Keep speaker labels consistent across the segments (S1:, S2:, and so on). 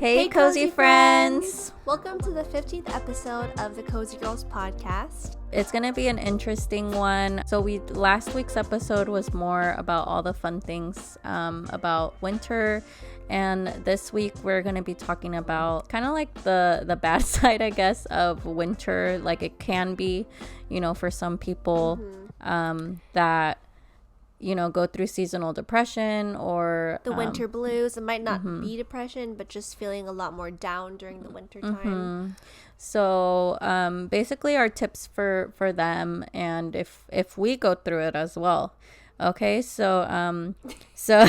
S1: Hey, Cozy friends!
S2: Welcome to the 15th episode of the Cozy Girls podcast.
S1: It's going to be an interesting one. So last week's episode was more about all the fun things about winter. And this week we're going to be talking about kind of like the bad side, I guess, of winter. Like it can be, for some people that go through seasonal depression or
S2: the winter blues. It might not be depression, but just feeling a lot more down during the winter time.
S1: So basically our tips for them, and if we go through it as well. Okay, so okay.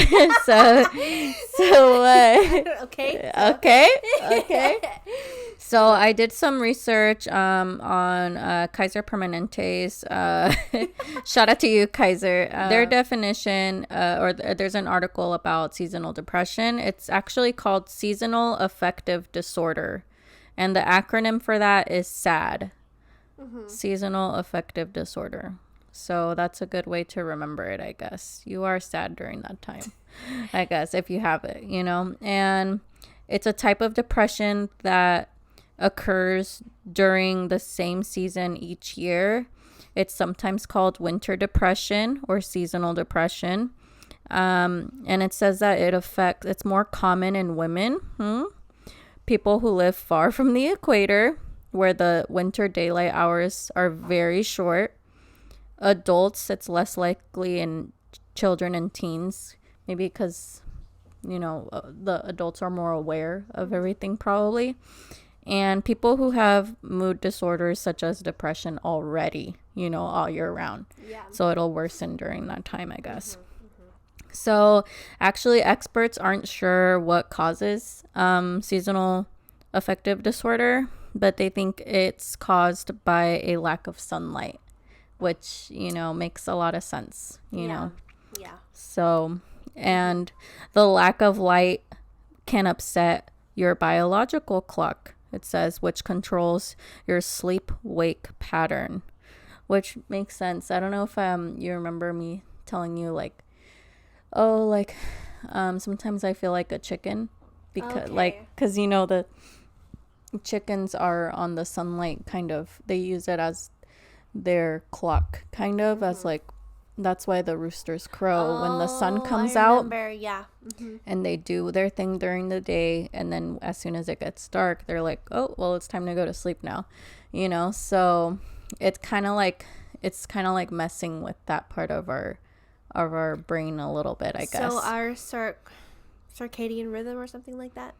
S1: So I did some research on Kaiser Permanente's. Shout out to you, Kaiser. Their definition, there's an article about seasonal depression. It's actually called seasonal affective disorder, and the acronym for that is SAD. Seasonal affective disorder. So that's a good way to remember it, I guess. You are sad during that time, I guess, if you have it, And it's a type of depression that occurs during the same season each year. It's sometimes called winter depression or seasonal depression. And it says that it's more common in women, people who live far from the equator, where the winter daylight hours are very short. Adults, it's less likely in children and teens, maybe because, the adults are more aware of everything probably. And people who have mood disorders such as depression already, all year round. Yeah. So it'll worsen during that time, I guess. So actually experts aren't sure what causes seasonal affective disorder, but they think it's caused by a lack of sunlight, which, makes a lot of sense, know.
S2: Yeah.
S1: So, and the lack of light can upset your biological clock, it says, which controls your sleep-wake pattern, which makes sense. I don't know if you remember me telling you, sometimes I feel like a chicken because, the chickens are on the sunlight, kind of. They use it as their clock, kind of, as that's why the roosters crow when the sun comes out.
S2: Yeah.
S1: And they do their thing during the day, and then as soon as it gets dark, they're like, oh well, it's time to go to sleep now, so it's kind of like messing with that part of our brain a little bit, I guess.
S2: So our circadian rhythm or something like that.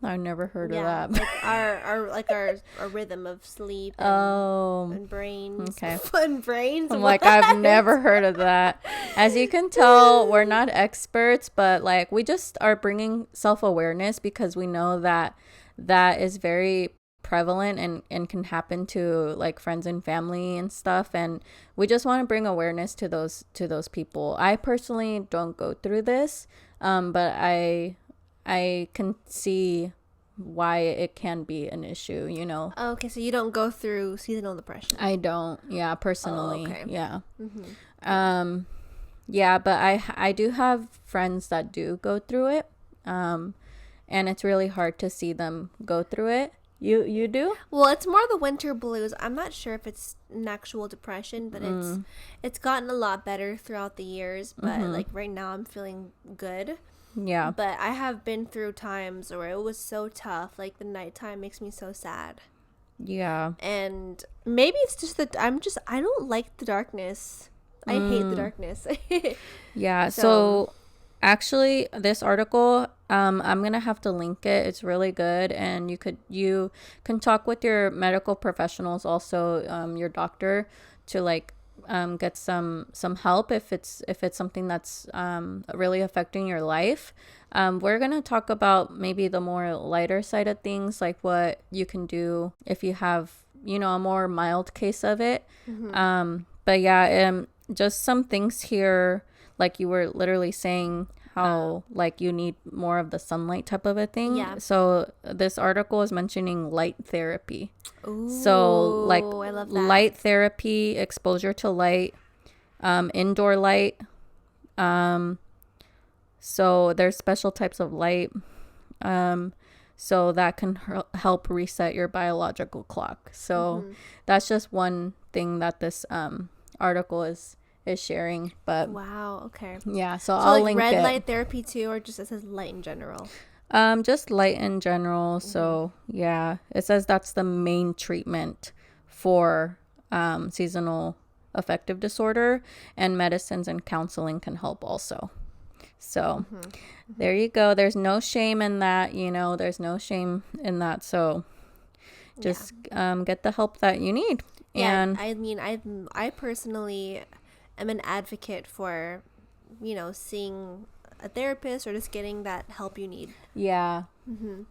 S1: I've never heard of that.
S2: Our rhythm of sleep and brains.
S1: Okay.
S2: And brains.
S1: I'm I've never heard of that. As you can tell, we're not experts, but we just are bringing self-awareness because we know that is very prevalent and can happen to friends and family and stuff, and we just want to bring awareness to those people. I personally don't go through this, but I can see why it can be an issue,
S2: Okay, so you don't go through seasonal depression.
S1: I don't, personally.
S2: Oh, okay.
S1: Yeah. Yeah, but I do have friends that do go through it, and it's really hard to see them go through it. You do?
S2: Well, it's more the winter blues. I'm not sure if it's an actual depression, but it's gotten a lot better throughout the years, but right now I'm feeling good.
S1: Yeah.
S2: But I have been through times where it was so tough. The nighttime makes me so sad.
S1: Yeah.
S2: And maybe it's just that I don't like the darkness. I hate the darkness.
S1: Yeah. So actually this article, I'm going to have to link it. It's really good. And you can talk with your medical professionals, also your doctor, to get some help if it's something that's really affecting your life. We're gonna talk about maybe the more lighter side of things, like what you can do if you have a more mild case of it. But yeah, just some things here, like you were literally saying how you need more of the sunlight type of a thing.
S2: Yeah.
S1: So this article is mentioning light therapy.
S2: Ooh,
S1: so
S2: I love that.
S1: Light therapy, exposure to light, indoor light. So there's special types of light So that can help reset your biological clock. So that's just one thing that this article is sharing. But
S2: wow, okay.
S1: Yeah, so
S2: I'll like link red light therapy too, or just it says light in general?
S1: Just light in general. So yeah, it says that's the main treatment for seasonal affective disorder, and medicines and counseling can help also. So there you go. There's no shame in that, there's no shame in that. So just get the help that you need.
S2: Yeah,
S1: and
S2: I mean, I personally am an advocate for, seeing a therapist or just getting that help you need.
S1: Yeah,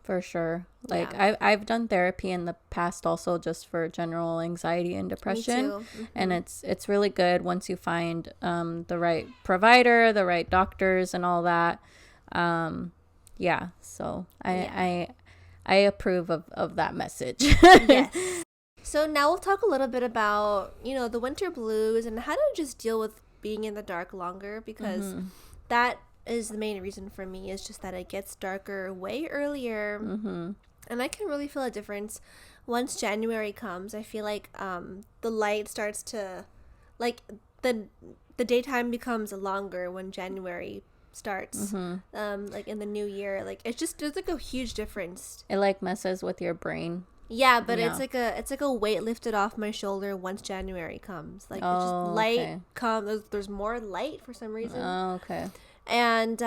S1: for sure. Like I've done therapy in the past also, just for general anxiety and depression. Me too. And it's really good once you find the right provider, the right doctors and all that. Yeah, so I approve of that message.
S2: Yes. So now we'll talk a little bit about, the winter blues and how to just deal with being in the dark longer, because that is the main reason for me, is just that it gets darker way earlier. And I can really feel a difference once January comes. I feel like the light starts to, like, the daytime becomes longer when January starts. Like in the new year, like it's just, there's like a huge difference.
S1: It like messes with your brain.
S2: Yeah, but it's like a weight lifted off my shoulder once January comes. Like it's just light comes. There's more light for some reason.
S1: Oh, okay.
S2: And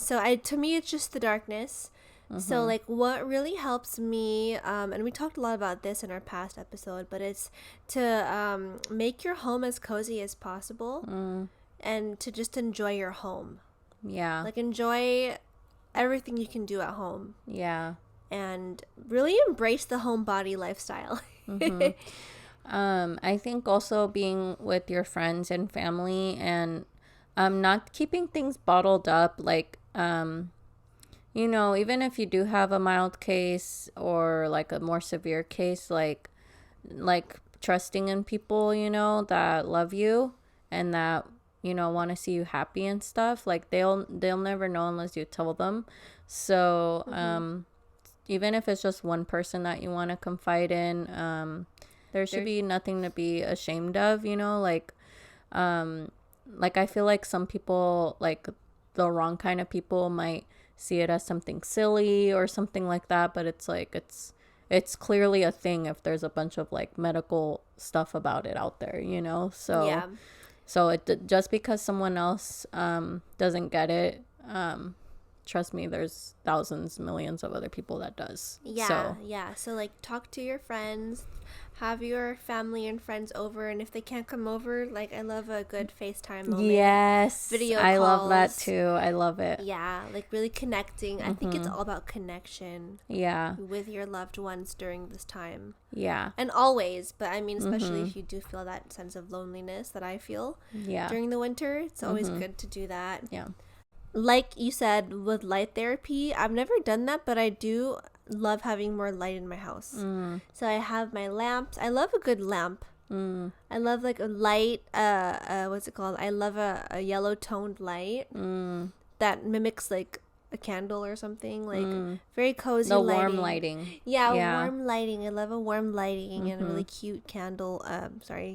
S2: so to me it's just the darkness. So like what really helps me, and we talked a lot about this in our past episode, but it's to make your home as cozy as possible, and to just enjoy your home.
S1: Yeah.
S2: Like enjoy everything you can do at home.
S1: Yeah.
S2: And really embrace the homebody lifestyle.
S1: I think also being with your friends and family, and not keeping things bottled up. Like, even if you do have a mild case or like a more severe case, like trusting in people, that love you and that, want to see you happy and stuff. Like they'll never know unless you tell them. So, even if it's just one person that you want to confide in, there should be nothing to be ashamed of, like I feel like some people, like the wrong kind of people, might see it as something silly or something like that, but it's like it's clearly a thing if there's a bunch of like medical stuff about it out there, so
S2: yeah.
S1: So it just because someone else doesn't get it, trust me, there's thousands, millions of other people that does.
S2: So like talk to your friends, have your family and friends over, and if they can't come over, like I love a good FaceTime moment.
S1: Yes,
S2: video
S1: I
S2: calls.
S1: love that too. I love it.
S2: Yeah, like really connecting. I think it's all about connection.
S1: Yeah,
S2: with your loved ones during this time.
S1: Yeah,
S2: and always, but I mean especially if you do feel that sense of loneliness that I feel during the winter, it's always good to do that.
S1: Yeah.
S2: Like you said, with light therapy, I've never done that, but I do love having more light in my house. So I have my lamps. I love a good lamp. I love like a light, what's it called? I love a yellow toned light that mimics like a candle or something, like very cozy
S1: the
S2: lighting.
S1: Warm lighting.
S2: Yeah, warm lighting. I love a warm lighting and a really cute candle,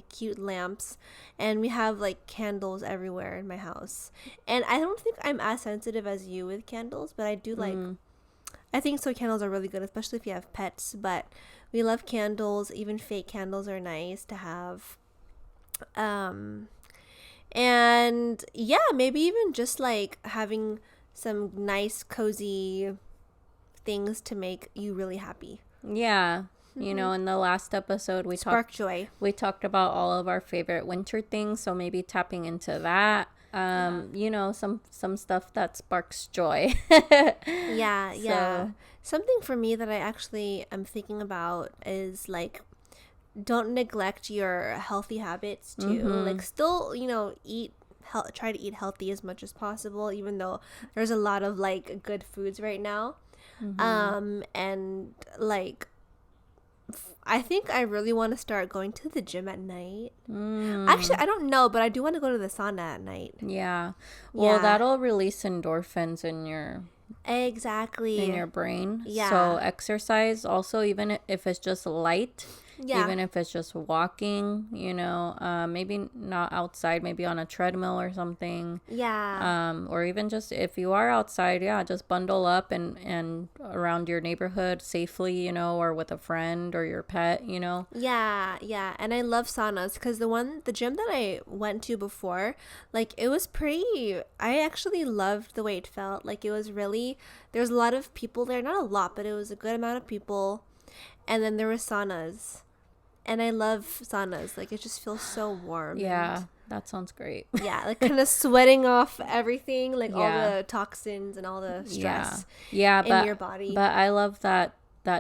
S2: cute lamps. And we have like candles everywhere in my house. And I don't think I'm as sensitive as you with candles, but I do like, I think so candles are really good, especially if you have pets. But we love candles. Even fake candles are nice to have. And yeah, maybe even just like having some nice cozy things to make you really happy.
S1: Yeah. In the last episode we talked about all of our favorite winter things, so maybe tapping into that. Some stuff that sparks joy.
S2: Yeah. Something for me that I actually am thinking about is like, don't neglect your healthy habits too. Like still, try to eat healthy as much as possible, even though there's a lot of like good foods right now. And like I think I really want to start going to the gym at night. Actually, I don't know, but I do want to go to the sauna at night.
S1: Yeah. Well, that'll release endorphins in your
S2: Exactly.
S1: in your brain.
S2: Yeah.
S1: So exercise also, even if it's just light,
S2: Yeah.
S1: even if it's just walking, maybe not outside, maybe on a treadmill or something.
S2: Yeah.
S1: Or even just if you are outside, yeah, just bundle up and around your neighborhood safely, or with a friend or your pet.
S2: Yeah, yeah. And I love saunas because the gym that I went to before, like it was pretty, I actually loved the way it felt. Like it was really, there was a lot of people there, not a lot, but it was a good amount of people. And then there were saunas. And I love saunas. Like it just feels so warm.
S1: Yeah, that sounds great.
S2: Yeah, like kind of sweating off everything, like all
S1: Yeah.
S2: the toxins and all the stress
S1: Yeah,
S2: in your body.
S1: But I love that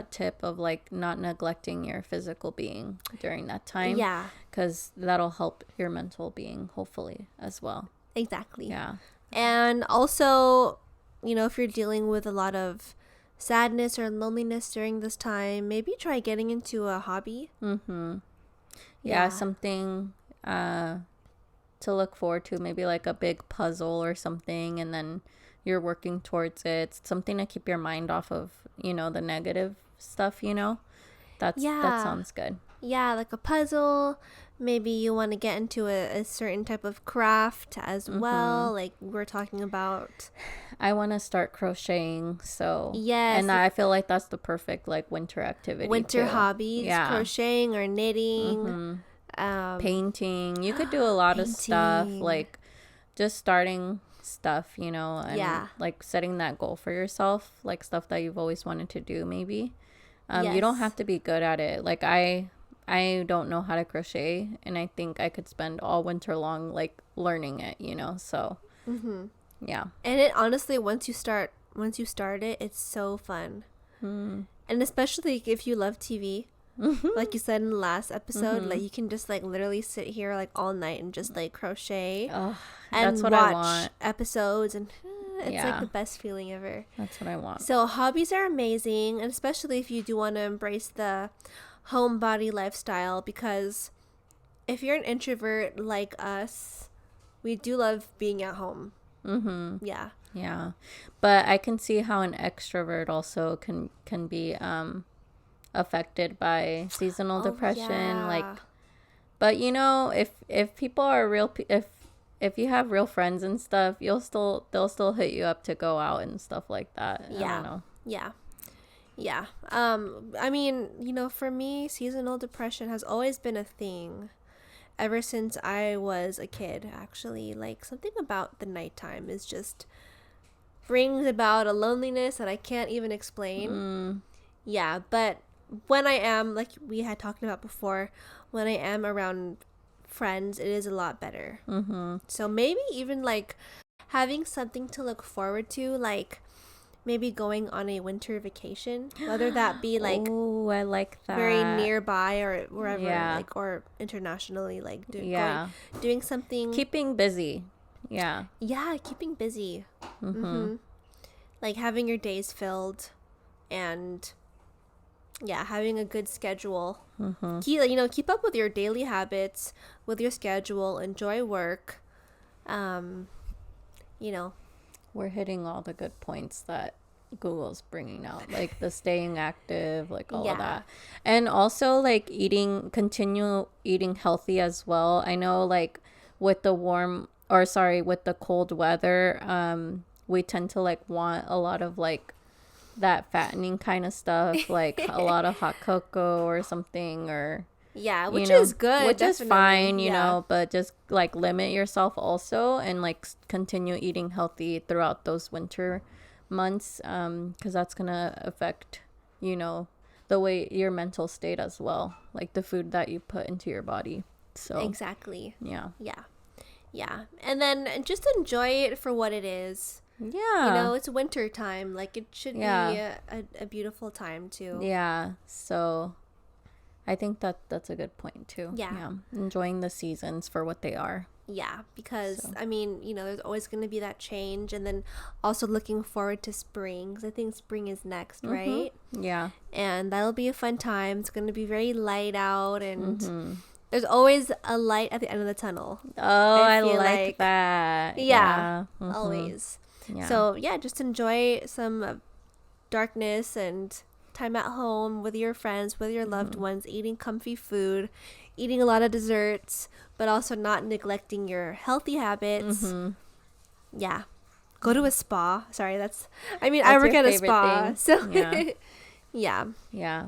S1: tip of like not neglecting your physical being during that time.
S2: Yeah.
S1: Because that'll help your mental being, hopefully, as well.
S2: Exactly.
S1: Yeah.
S2: And also, if you're dealing with a lot of sadness or loneliness during this time, maybe try getting into a hobby.
S1: Mm-hmm. Yeah, something to look forward to, maybe like a big puzzle or something, and then you're working towards it. Something to keep your mind off of, the negative stuff, that sounds good.
S2: Yeah, like a puzzle. Maybe you want to get into a certain type of craft as well, like we're talking about.
S1: I want to start crocheting, so
S2: yes,
S1: and I feel like that's the perfect like winter activity,
S2: winter
S1: too.
S2: hobbies.
S1: Yeah.
S2: Crocheting or knitting.
S1: Painting. You could do a lot of stuff, like just starting stuff, and like setting that goal for yourself, like stuff that you've always wanted to do, maybe. You don't have to be good at it. Like I don't know how to crochet, and I think I could spend all winter long like learning it, so yeah.
S2: And it honestly, once you start it, it's so fun. And especially if you love TV, like you said in the last episode, like you can just like literally sit here like all night and just like crochet and
S1: that's what
S2: watch
S1: I want.
S2: episodes, and it's like the best feeling ever.
S1: That's what I want.
S2: So hobbies are amazing, and especially if you do want to embrace the homebody lifestyle, because if you're an introvert like us, we do love being at home. Yeah,
S1: but I can see how an extrovert also can be affected by seasonal depression. Like, but if people are real, if you have real friends and stuff, they'll still hit you up to go out and stuff like that. I don't know.
S2: Yeah. I mean, for me, seasonal depression has always been a thing ever since I was a kid, actually. Like, something about the nighttime is just brings about a loneliness that I can't even explain. Yeah, but when I am, like we had talked about before, when I am around friends, it is a lot better. So maybe even like having something to look forward to, like maybe going on a winter vacation, whether that be like,
S1: oh, I like that,
S2: very nearby or wherever, like, or internationally, like doing something,
S1: keeping busy.
S2: Keeping busy. Like having your days filled, and having a good schedule. Keep up with your daily habits, with your schedule, enjoy work.
S1: We're hitting all the good points that Google's bringing out, like the staying active, like all of that. And also like continue eating healthy as well. I know like with the cold weather, we tend to like want a lot of like that fattening kind of stuff, like a lot of hot cocoa or something, or
S2: which is good,
S1: which is fine, but just like limit yourself also, and like continue eating healthy throughout those winter months, because that's gonna affect the way your mental state as well, like the food that you put into your body. So
S2: exactly.
S1: Yeah.
S2: And then just enjoy it for what it is. It's winter time, like it should be a beautiful time too.
S1: So I think that's a good point too. Enjoying the seasons for what they are.
S2: Because I mean, there's always going to be that change, and then also looking forward to spring, because I think spring is next, right? And that'll be a fun time. It's going to be very light out, and there's always a light at the end of the tunnel.
S1: I like that.
S2: Always.
S1: Yeah.
S2: So yeah, just enjoy some darkness and time at home with your friends, with your loved ones, eating comfy food, eating a lot of desserts, but also not neglecting your healthy habits. Yeah. Go to a spa. Sorry, I work at a spa.
S1: Thing.
S2: So
S1: Yeah.
S2: yeah.
S1: Yeah.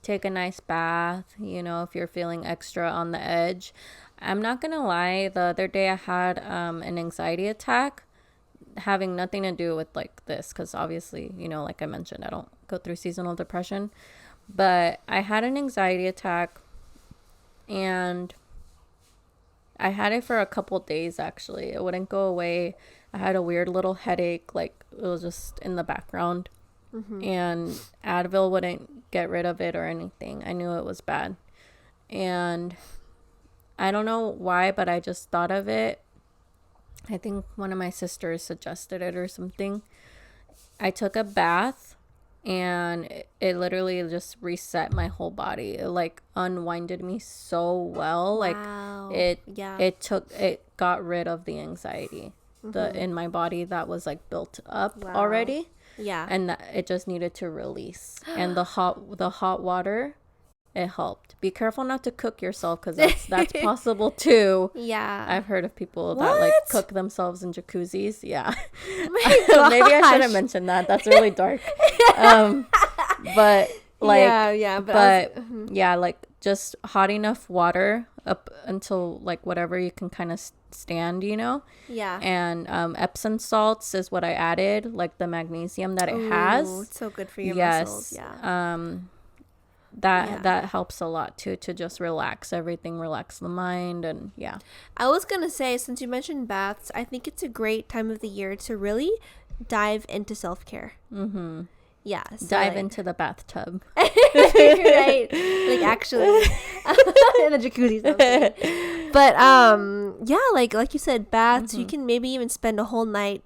S1: Take a nice bath, if you're feeling extra on the edge. I'm not gonna lie, the other day I had an anxiety attack, having nothing to do with like this, because obviously, like I mentioned, I don't go through seasonal depression, but I had an anxiety attack, and I had it for a couple days. Actually, it wouldn't go away. I had a weird little headache, like it was just in the background, and Advil wouldn't get rid of it or anything. I knew it was bad, and I don't know why, but I just thought of it. I think one of my sisters suggested it or something. I took a bath, and it literally just reset my whole body. It like unwinded me so well.
S2: Wow.
S1: Like it got rid of the anxiety in my body that was like built up already.
S2: Yeah.
S1: And that it just needed to release. And the hot water, it helped. Be careful not to cook yourself, because that's possible too.
S2: Yeah.
S1: I've heard of people that like cook themselves in jacuzzis. Yeah.
S2: Oh
S1: Maybe I should have mentioned that. That's really dark. But like yeah, like just hot enough water up until like whatever you can kind of stand,
S2: Yeah.
S1: And Epsom salts is what I added, like the magnesium that it has.
S2: It's so good for your muscles. Yeah.
S1: That helps a lot too, to just relax everything, relax the mind. And yeah,
S2: I was gonna say, since you mentioned baths, I think it's a great time of the year to really dive into self-care. Yeah, so
S1: dive into the bathtub.
S2: Right, like actually in the jacuzzi. But yeah, like you said, baths. You can maybe even spend a whole night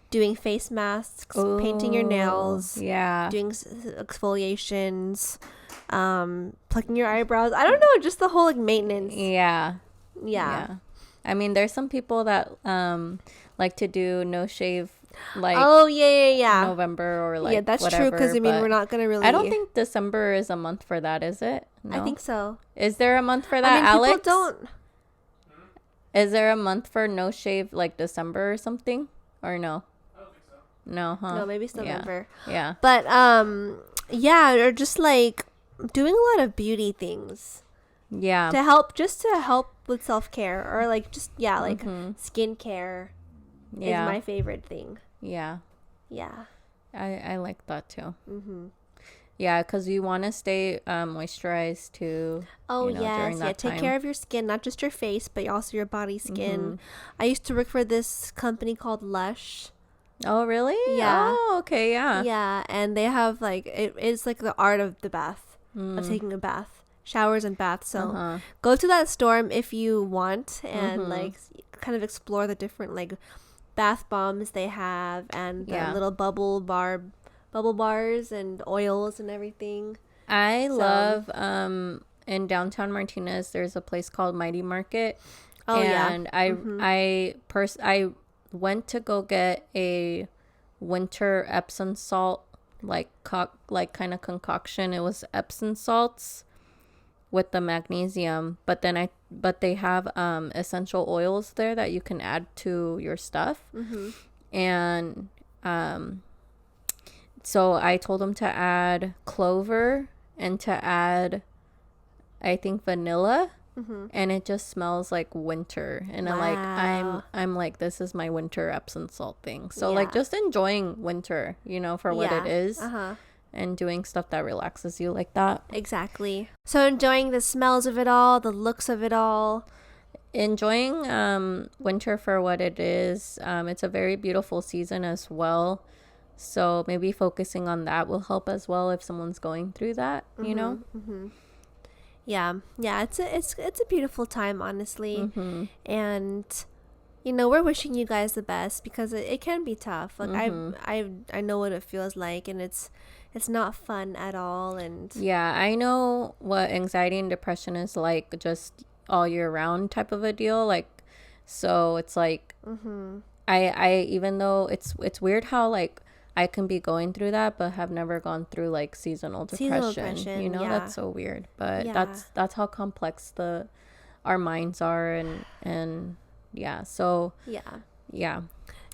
S2: doing face masks, painting your nails, doing exfoliations, plucking your eyebrows. I don't know, just the whole like maintenance.
S1: Yeah. I mean, there's some people that like to do no shave, like November or like
S2: that's
S1: whatever,
S2: true, because I mean we're not gonna really.
S1: I don't think December is a month for that, is it? No?
S2: I think so.
S1: Is there a month for that,
S2: I mean,
S1: Alex?
S2: people don't.
S1: Is there a month for no shave, like December or something, or no?
S3: I don't think so.
S1: No, huh?
S2: No, maybe it's November.
S1: Yeah.
S2: But yeah, or just like doing a lot of beauty things.
S1: Yeah.
S2: To help with self-care, or like just like skincare is my favorite thing.
S1: Yeah.
S2: Yeah.
S1: I like that too. Yeah, because you want to stay moisturized too.
S2: Oh,
S1: during that
S2: take
S1: time.
S2: care of your skin, not just your face, but also your body skin. I used to work for this company called Lush.
S1: Oh, really?
S2: Yeah.
S1: Oh, okay, yeah.
S2: Yeah, and they have like, it's like the art of the bath, of taking a bath, showers and baths. So go to that store if you want, and like kind of explore the different like bath bombs they have, and the little bubble bars and oils and everything.
S1: I love in downtown Martinez, there's a place called Mighty Market. Oh, and I went to go get a winter Epsom salt like kind of concoction. It was Epsom salts with the magnesium, but they have essential oils there that you can add to your stuff. And so I told them to add clover and to add, I think, vanilla, and it just smells like winter. And I'm like, this is my winter Epsom salt thing. So like just enjoying winter, for what it is, and doing stuff that relaxes you like that.
S2: Exactly. So enjoying the smells of it all, the looks of it all.
S1: Enjoying winter for what it is. It's a very beautiful season as well. So maybe focusing on that will help as well if someone's going through that,
S2: Yeah, it's a beautiful time, honestly. And we're wishing you guys the best, because it can be tough. Like I know what it feels like, and it's not fun at all. And
S1: yeah, I know what anxiety and depression is like, just all year round type of a deal. Like, so it's like I even though it's weird how like I can be going through that, but have never gone through like seasonal depression. You know, that's so weird. But that's how complex our minds are, and yeah. So yeah.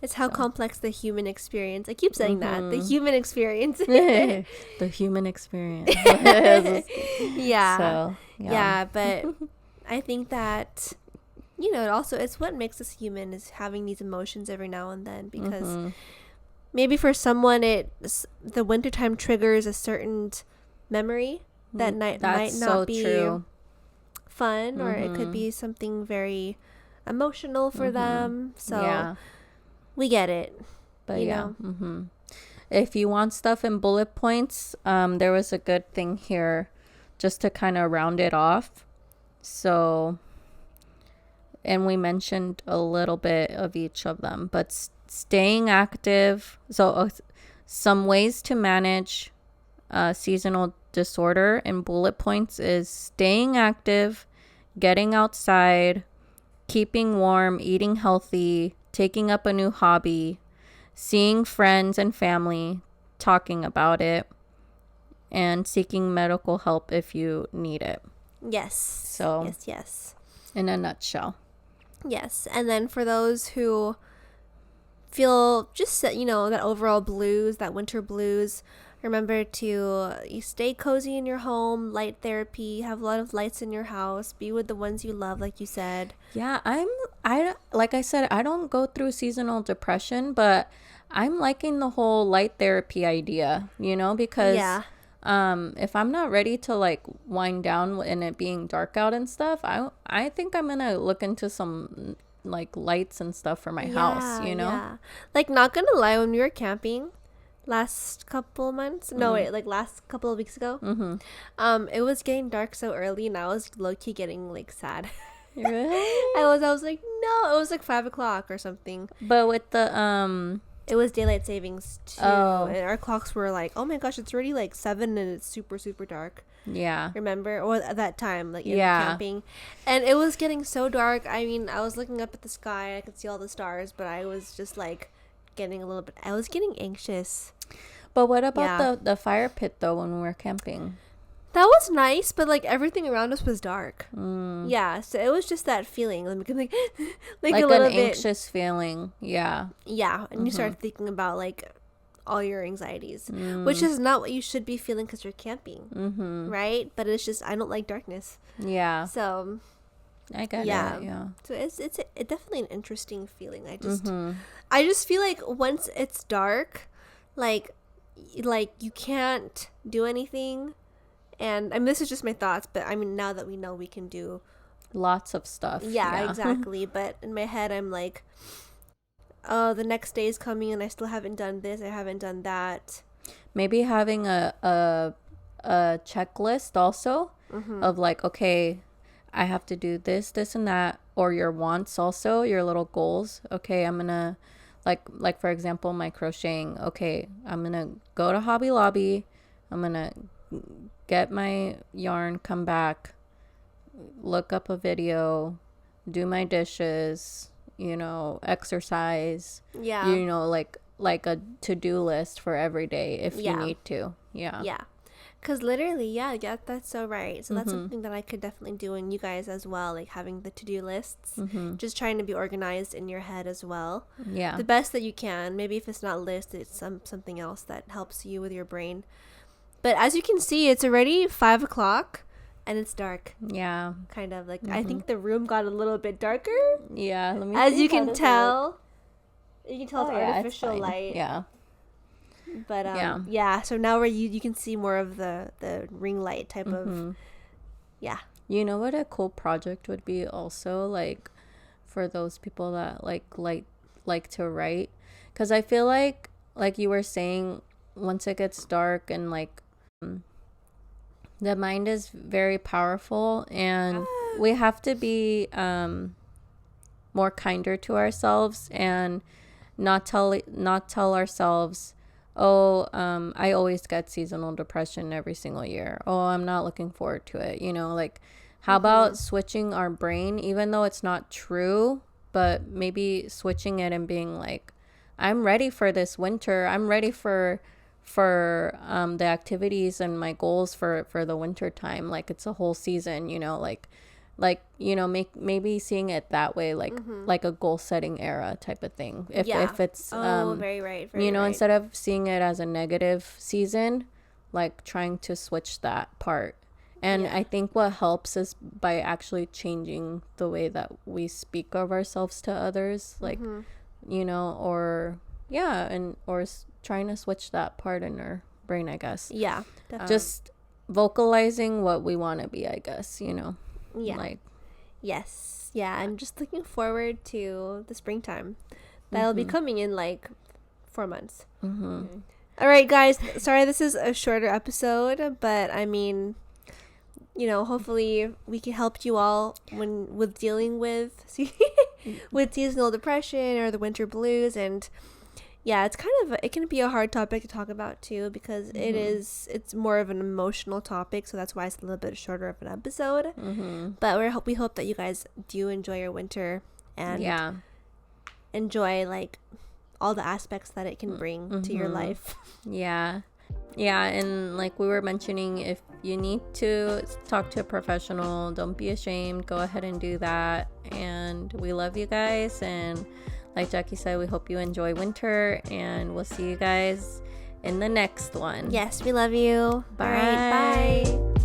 S2: It's how complex the human experience. I keep saying that. The human experience.
S1: The human experience.
S2: Yeah.
S1: So,
S2: yeah, but I think that, you know, also it's what makes us human is having these emotions every now and then, because maybe for someone the wintertime triggers a certain memory that might not be true. Fun, or it could be something very emotional for them. So we get it.
S1: But if you want stuff in bullet points, there was a good thing here just to kind of round it off. So, and we mentioned a little bit of each of them, but staying active. So some ways to manage seasonal disorder in bullet points is staying active, getting outside, keeping warm, eating healthy, taking up a new hobby, seeing friends and family, talking about it, and seeking medical help if you need it.
S2: Yes.
S1: So,
S2: yes.
S1: In a nutshell.
S2: Yes. And then for those who feel just, you know, that overall blues, that winter blues, remember to stay cozy in your home, light therapy, have a lot of lights in your house, be with the ones you love, like you said.
S1: Yeah, like I said, I don't go through seasonal depression, but I'm liking the whole light therapy idea, you know, because if I'm not ready to like wind down and it being dark out and stuff, I think I'm gonna look into some like lights and stuff for my house, you know.
S2: Yeah. Like, not gonna lie, when we were camping last couple months, last couple of weeks ago, it was getting dark so early, and I was low-key getting like sad.
S1: Really?
S2: I was like, no, it was like 5:00 or something.
S1: But with the
S2: it was daylight savings too, and our clocks were like, oh my gosh, it's already like 7 and it's super super dark.
S1: Yeah.
S2: Remember? Or at that time, like, camping. And it was getting so dark. I mean, I was looking up at the sky, I could see all the stars, but I was just like I was getting anxious.
S1: But what about the fire pit though when we were camping?
S2: That was nice, but like everything around us was dark. Yeah, so it was just that feeling, like a little
S1: an anxious feeling. Yeah,
S2: and you start thinking about like all your anxieties, which is not what you should be feeling because you're camping, right? But it's just, I don't like darkness. Yeah, so
S1: I get it. Yeah,
S2: so it's definitely an interesting feeling. I just feel like once it's dark, like you can't do anything. And I mean, this is just my thoughts, but I mean, now that we know, we can do
S1: lots of stuff.
S2: Yeah. Exactly. But in my head, I'm like, oh, the next day is coming and I still haven't done this, I haven't done that.
S1: Maybe having a checklist also of like, okay, I have to do this and that, or your wants also, your little goals. Okay, I'm gonna like for example, my crocheting. Okay, I'm gonna go to Hobby Lobby. I'm gonna get my yarn, come back, look up a video, do my dishes, you know, exercise. Yeah. You know, like a to-do list for every day if you need to. Yeah.
S2: Yeah. Because literally, that's so right. So that's something that I could definitely do, and you guys as well, like having the to-do lists, just trying to be organized in your head as well. Yeah. The best that you can. Maybe if it's not list, it's something else that helps you with your brain. But as you can see, it's already 5:00 and it's dark. Yeah. Kind of like, I think the room got a little bit darker. Yeah. Let me as you can tell. You can tell it's artificial light. Yeah. But so now you can see more of the ring light type of. Yeah.
S1: You know what a cool project would be also, like, for those people that like to write, because I feel like you were saying, once it gets dark and like the mind is very powerful, and we have to be more kinder to ourselves and not tell ourselves, oh, I always get seasonal depression every single year. Oh, I'm not looking forward to it. You know, like, how about switching our brain, even though it's not true, but maybe switching it and being like, I'm ready for this winter. I'm ready for the activities and my goals for the winter time. Like, it's a whole season, maybe seeing it that way, like a goal setting era type of thing. If it's
S2: very right, very right.
S1: instead of seeing it as a negative season, like trying to switch that part. And I think what helps is by actually changing the way that we speak of ourselves to others, like, or trying to switch that part in our brain, I guess.
S2: Yeah, definitely.
S1: Just vocalizing what we want to be, I guess,
S2: Yeah.
S1: Like,
S2: yes. Yeah, I'm just looking forward to the springtime. That'll be coming in like 4 months. All right, guys. Sorry, this is a shorter episode, but I mean, hopefully we can help you all with dealing with seasonal depression or the winter blues. And yeah, it can be a hard topic to talk about too, because it's more of an emotional topic, so that's why it's a little bit shorter of an episode. But we hope that you guys do enjoy your winter and enjoy like all the aspects that it can bring to your life.
S1: Yeah, and like we were mentioning, if you need to talk to a professional, don't be ashamed. Go ahead and do that. And we love you guys. And like Jackie said, we hope you enjoy winter. And we'll see you guys in the next one.
S2: Yes, we love you.
S1: Bye.
S2: All right, bye.